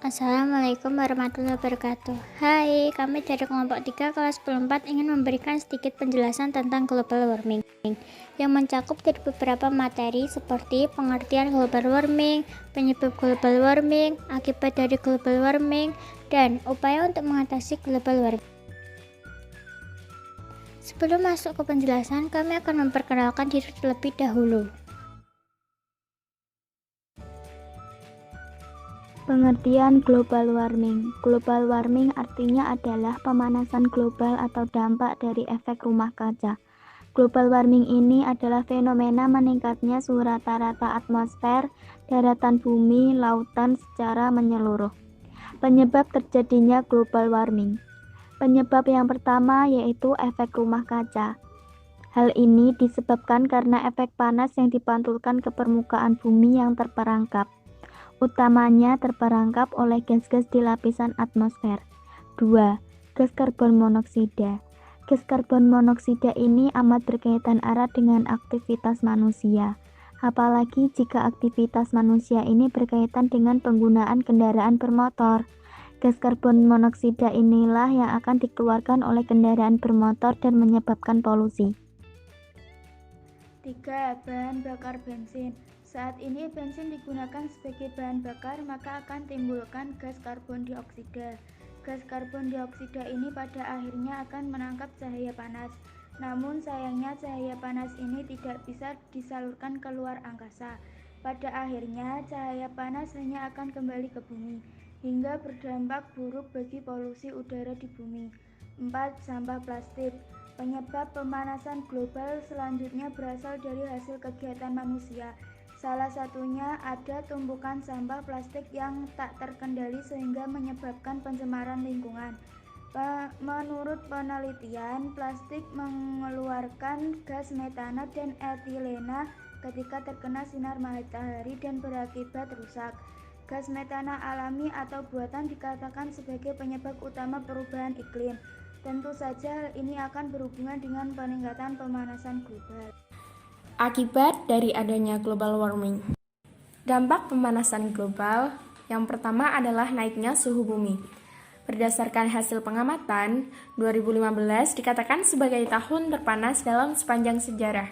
Assalamualaikum warahmatullahi wabarakatuh. Hai, kami dari kelompok 3 kelas 4 ingin memberikan sedikit penjelasan tentang global warming yang mencakup dari beberapa materi seperti pengertian global warming, penyebab global warming, akibat dari global warming, dan upaya untuk mengatasi global warming. Sebelum masuk ke penjelasan, kami akan memperkenalkan diri terlebih dahulu. Pengertian global warming. Global warming artinya adalah pemanasan global atau dampak dari efek rumah kaca. Global warming ini adalah fenomena meningkatnya suhu rata-rata atmosfer, daratan bumi, lautan secara menyeluruh. Penyebab terjadinya global warming. Penyebab yang pertama yaitu efek rumah kaca. Hal ini disebabkan karena efek panas yang dipantulkan ke permukaan bumi yang terperangkap. Utamanya terperangkap oleh gas-gas di lapisan atmosfer. 2. Gas karbon monoksida. Gas karbon monoksida ini amat berkaitan erat dengan aktivitas manusia. Apalagi jika aktivitas manusia ini berkaitan dengan penggunaan kendaraan bermotor. Gas karbon monoksida inilah yang akan dikeluarkan oleh kendaraan bermotor dan menyebabkan polusi. 3. Bahan bakar bensin. Saat ini bensin digunakan sebagai bahan bakar, maka akan timbulkan gas karbon dioksida. Gas karbon dioksida ini pada akhirnya akan menangkap cahaya panas. Namun sayangnya cahaya panas ini tidak bisa disalurkan keluar angkasa. Pada akhirnya cahaya panas hanya akan kembali ke bumi, hingga berdampak buruk bagi polusi udara di bumi. 4. Sampah plastik. Penyebab pemanasan global selanjutnya berasal dari hasil kegiatan manusia. Salah satunya ada tumpukan sampah plastik yang tak terkendali sehingga menyebabkan pencemaran lingkungan. Menurut penelitian, plastik mengeluarkan gas metana dan etilena ketika terkena sinar matahari dan berakibat rusak. Gas metana alami atau buatan dikatakan sebagai penyebab utama perubahan iklim. Tentu saja hal ini akan berhubungan dengan peningkatan pemanasan global. Akibat dari adanya global warming. Dampak pemanasan global yang pertama adalah naiknya suhu bumi. Berdasarkan hasil pengamatan, 2015 dikatakan sebagai tahun terpanas dalam sepanjang sejarah.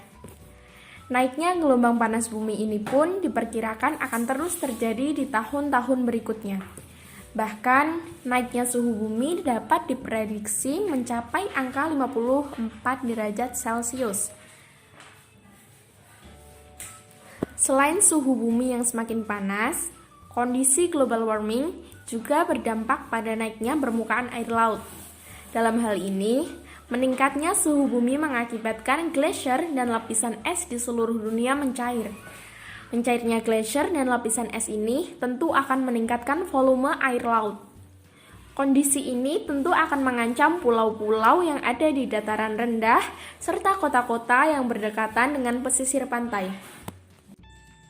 Naiknya gelombang panas bumi ini pun diperkirakan akan terus terjadi di tahun-tahun berikutnya. Bahkan, naiknya suhu bumi dapat diprediksi mencapai angka 54 derajat Celcius. Selain suhu bumi yang semakin panas, kondisi global warming juga berdampak pada naiknya permukaan air laut. Dalam hal ini, meningkatnya suhu bumi mengakibatkan glasier dan lapisan es di seluruh dunia mencair. Mencairnya glasier dan lapisan es ini tentu akan meningkatkan volume air laut. Kondisi ini tentu akan mengancam pulau-pulau yang ada di dataran rendah serta kota-kota yang berdekatan dengan pesisir pantai.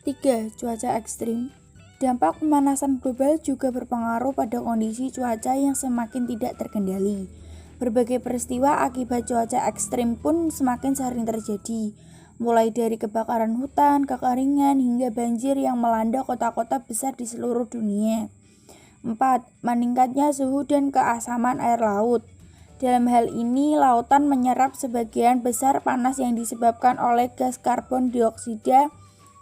3. Cuaca ekstrim. Dampak pemanasan global juga berpengaruh pada kondisi cuaca yang semakin tidak terkendali. Berbagai peristiwa akibat cuaca ekstrim pun semakin sering terjadi, mulai dari kebakaran hutan, kekeringan, hingga banjir yang melanda kota-kota besar di seluruh dunia. 4. Meningkatnya suhu dan keasaman air laut. Dalam hal ini, lautan menyerap sebagian besar panas yang disebabkan oleh gas karbon dioksida.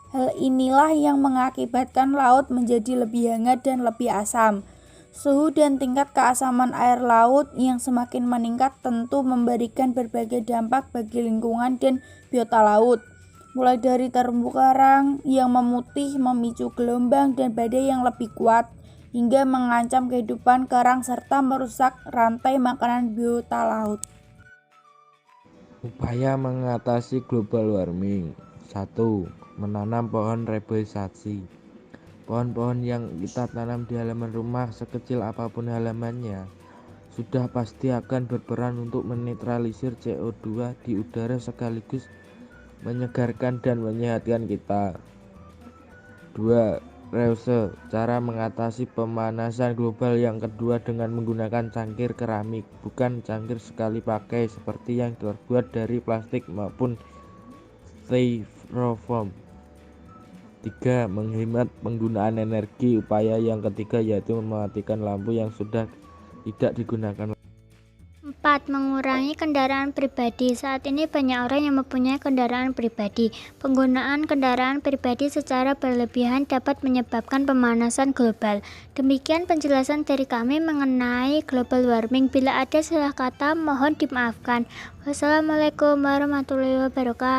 Hal inilah yang mengakibatkan laut menjadi lebih hangat dan lebih asam. Suhu dan tingkat keasaman air laut yang semakin meningkat tentu memberikan berbagai dampak bagi lingkungan dan biota laut, mulai dari terumbu karang yang memutih, memicu gelombang dan badai yang lebih kuat, hingga mengancam kehidupan karang serta merusak rantai makanan biota laut. Upaya mengatasi global warming. 1. Menanam pohon reboisasi. Pohon-pohon yang kita tanam di halaman rumah, sekecil apapun halamannya, sudah pasti akan berperan untuk menetralisir CO2 di udara sekaligus menyegarkan dan menyehatkan kita. 2. Reuse. Cara mengatasi pemanasan global yang kedua dengan menggunakan cangkir keramik, bukan cangkir sekali pakai seperti yang terbuat dari plastik maupun styrofoam. ketiga, menghemat penggunaan energi. Upaya yang ketiga yaitu mematikan lampu yang sudah tidak digunakan. 4. Mengurangi kendaraan pribadi. Saat ini banyak orang yang mempunyai kendaraan pribadi. Penggunaan kendaraan pribadi secara berlebihan dapat menyebabkan pemanasan global. Demikian penjelasan dari kami mengenai global warming. Bila ada salah kata, mohon dimaafkan. Wassalamualaikum warahmatullahi wabarakatuh.